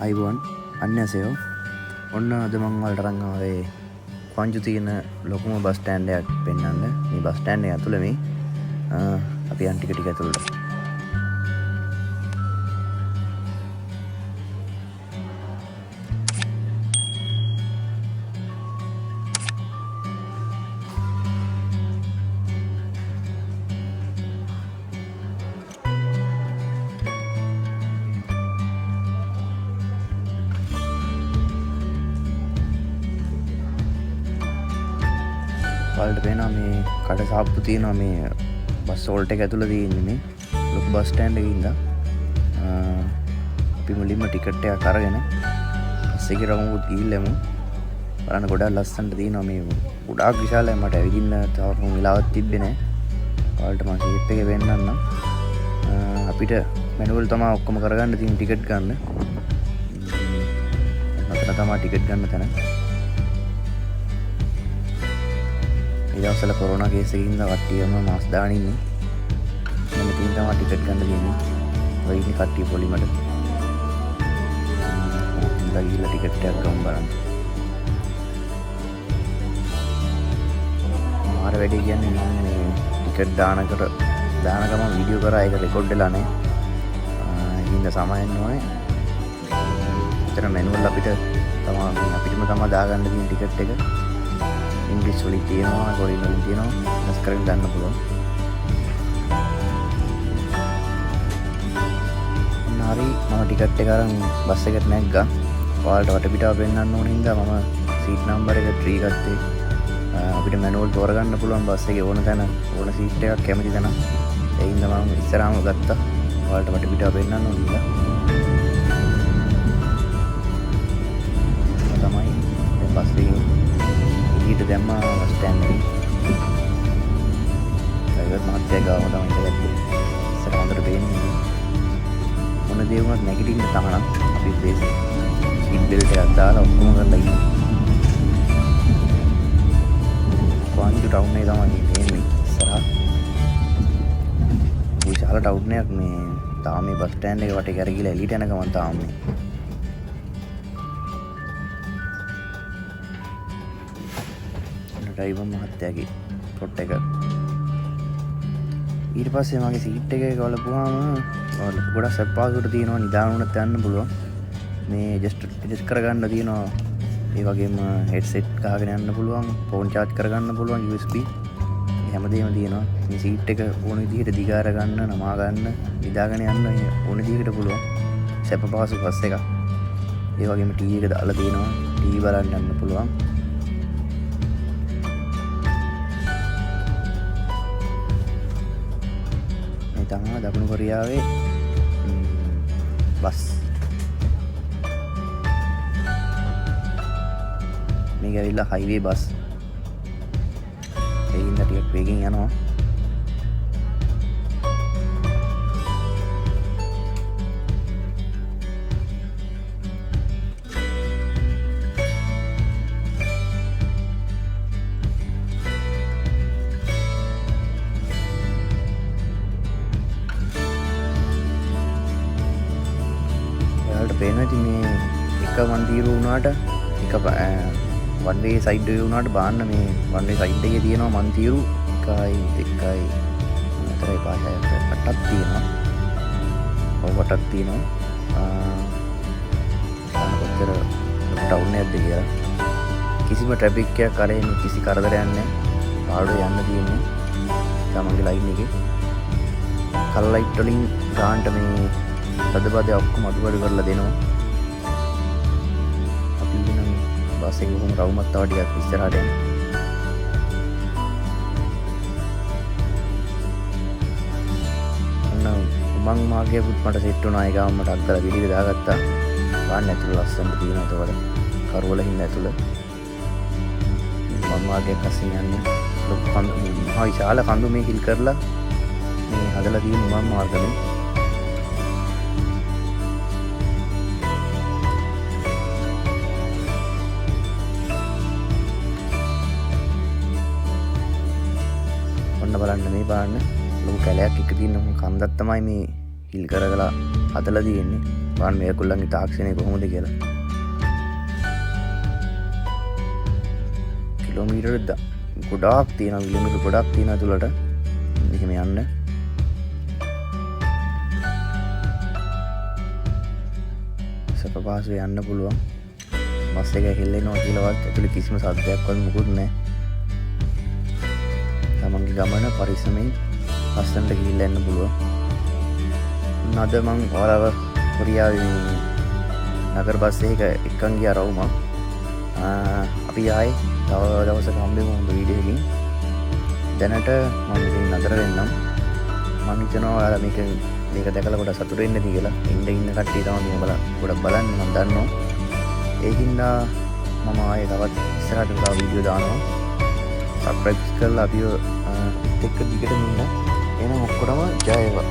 අයිබෝන් අන්‍යසයෝ ඔන්න අද මං වලට අරන් ආවේ කොංජු තියෙන ලොකුම බස් ස්ටෑන්ඩ් එකක් පෙන්වන්න. මේ බස් ස්ටෑන්ඩ් එක ඇතුළේ මේ අපි යන් ටික ඇතුළට. වලට පේනවා මේ කඩ සාප්පු තියෙනවා මේ බස් හෝල්ට් එක ඇතුළේ තියෙන්නේ මේ ලොකු බස් ස්ටෑන්ඩ් එකේ ඉඳලා අපි මුලින්ම ටිකට් එකක් අරගෙන බස් එකේ රවුමුත් ගිහිල්ලාමු. බලන්න ගොඩක් ලස්සනට තියෙනවා මේ ගොඩාක් විශාලයි. මට ඇවිදින්න තව වෙලාවක් තිබ්බේ නැහැ. ඔයාලට මම ෂේප් එකේ වෙන්නන්නම්. අපිට මැනුවල් තමයි ඔක්කොම කරගන්න තියෙන ටිකට් ගන්න. මෙතන තමයි ටිකට් ගන්න තැන. දවස්වල කොරෝනා කේස් එකකින් ඉඳලා කට්ටියම මාස් දාගෙන ඉන්නේ. මම ඉතින් තමයි ටිකට් ගන්න දෙන්නේ. ඔය ඉන්නේ කට්ටිය පොලිමට. ඉඳලා ගිහලා ටිකට් එකක් ගමු බලන්න. මාර වැඩේ කියන්නේ මම මේ ටිකට් දාන ගමන් වීඩියෝ කරා ඒක රෙකෝඩ් වෙලා නැහැ. ඉතින් සමාවෙන්න ඕනේ. එතන මැනුවල් අපිටම තමයි දාගන්න තියෙන ටිකට් එක. ඉංග්‍රීසි වලින් තියෙනවා, කොරියන් වලින් තියෙනවා. දැස් කරගෙන ගන්න පුළුවන්. හරි මම ටිකට් එක අරන් බස් එකට නැග්ගා. ඔයාලට වටපිටාව පෙන්වන්න ඕන හින්දා මම සීට් නම්බර් එක 3 ගත්තේ. අපිට මැනුවල් තෝරගන්න පුළුවන් බස් එකේ ඕන තැන ඕන සීට් එකක් කැමති තැන. ඒ හින්දා මම ඉස්සරහම ගත්තා. ඔයාලට වටපිටාව පෙන්වන්න ඕන හින්දා. තමයි බස් එකේ ඊට දැම්මා බස් ස්ටෑන්ඩ් එකේ. ඩ්‍රයිවර් මහත්තයා ගාව තමයි ඉඳලා ඉස්සර හොඳට පේන්නේ. මොන දේ වුණත් නැගිටින්න තහනම් අපි බේස් සීට් බෙල්ට් එකක් දාලා ඔක්කොම කරලා ඉන්නේ. කොංජු ටවුන් එකේ තමයි ඉන්නේ ඉස්සරහ. විශාල ටවුන් එකක් මේ තාම මේ බස් ස්ටෑන්ඩ් එක වටේ කරගිලා එළියට යන ගමන් තාම මේ ඩ්‍රයිවර් මහත්තයාගේ පොට් එක. ඊට පස්සේ මගේ සීට් එකේ ගලපුවාම ගොඩක් සප්පාසුට තියෙනවා. නිදාන වුණත් යන්න පුළුවන්. මේ ජස්ට් කරගන්න තියෙනවා. ඒ වගේම හෙඩ්සෙට් ගහගෙන යන්න පුළුවන්. ෆෝන් charge කරගන්න පුළුවන් USB. හැමදේම තියෙනවා. මේ සීට් එක ඕන විදිහට දිගාර ගන්න, නමා ගන්න, නිදාගෙන යන්න ඕන විදිහට පුළුවන්. සප්පාසු බස් එකක්. ඒ වගේම TV එක දාලා තියෙනවා. TV බලන්න යන්න පුළුවන්. තමා දකුණු කොරියාවේ බස් මේක ඇවිල්ලා හයිවේ බස්. ඒකින්ද ටිකක් වේගෙන් යනවා. පේනවා ඉතින් මේ එක වන් තීරු වුණාට එක වන් වේ සයිඩ් එක වුණාට බාන්න මේ වන් වේ සයිඩ් එකේ තියෙනවා මන් තීරු 1 2 4 5 6 8ක් තියෙනවා. ඔව් 8ක් තියෙනවා. කොච්චර ටවුන් එකක්ද කියලා කිසිම ට්‍රැෆික් එකක් කරේ කිසි කරදරයක් නැහැ. පාඩුවේ යන්න තියෙන්නේ තමන්ගේ ලයින් එකේ. කල් ලයිට් වලින් ගානට මේ තදබදේ ඔක්කොම අඩුවඩු කරලා දෙනවා. අපි ඉන්න බස් එකේ උන් රවුමත් තව ටිකක් ඉස්සරහට යනවා. මං මාගේ පුත් මට සෙට් වුණා. ඒ ගාම මට අක්කලා පිළිග දාගත්තා. වාන්න ඇතුළ ලස්සනට තියෙනවා. ඒතකොට කරවල හින්න ඇතුළ මං මාගේ කසින් යන්නේ ලොකු කඳු විශාල කඳු මේ හිල් කරලා මේ හදලා තියෙන මං මාර්ගනේ. බලන්න මේ බලන්න ලොකු කැලයක් එක තියෙන කන්දක් තමයි මේ හිල් කරලා හදලා තියෙන්නේ. බාන් මේ කොල්ලන්ගේ තාක්ෂණය කොහොමද කියලා. කිලෝමීටර් ගොඩාක් තියෙනවා, කිලෝමීටර් ගොඩක් තියෙනවා තුලට. මෙහෙම යන්න. සපපාසු යන්න පුළුවන්. බස් එක හෙල්ලෙනවා කියලාවත් ඇතුලේ කිසිම සද්දයක්වත් මුකුත් නැහැ. තමන්ගේ ගමන පරිස්සමෙන් ලස්සනට ගිහිල්ලා යන්න පුළුවන්. නද මං ඔයාලව කොරියාවේ නගර බස් එක එක්කන් ගියා රවුමක්. අපි ආයේ තව දවසක හම්බෙමු හොඳ වීඩියෝ එකකින්. දැනට මම ඉතින් නතර වෙන්නම්. මම හිතනවා ඔයාලා මේක දැකලා ගොඩක් සතුටු වෙන්න ඇති කියලා. ඉන්න කට්ටිය තමයි මේ ගොඩක් බලන්නේ මම දන්නවා. ඒ හින්දා මම ආයේ තවත් ඉස්සරහට තව වීඩියෝ දානවා. සබ්ස්ක්‍රයිබ් කරලා අපිව එක්ක දිගටම ඉන්න. එහෙනම් ඔක්කොටම ජය වේවා.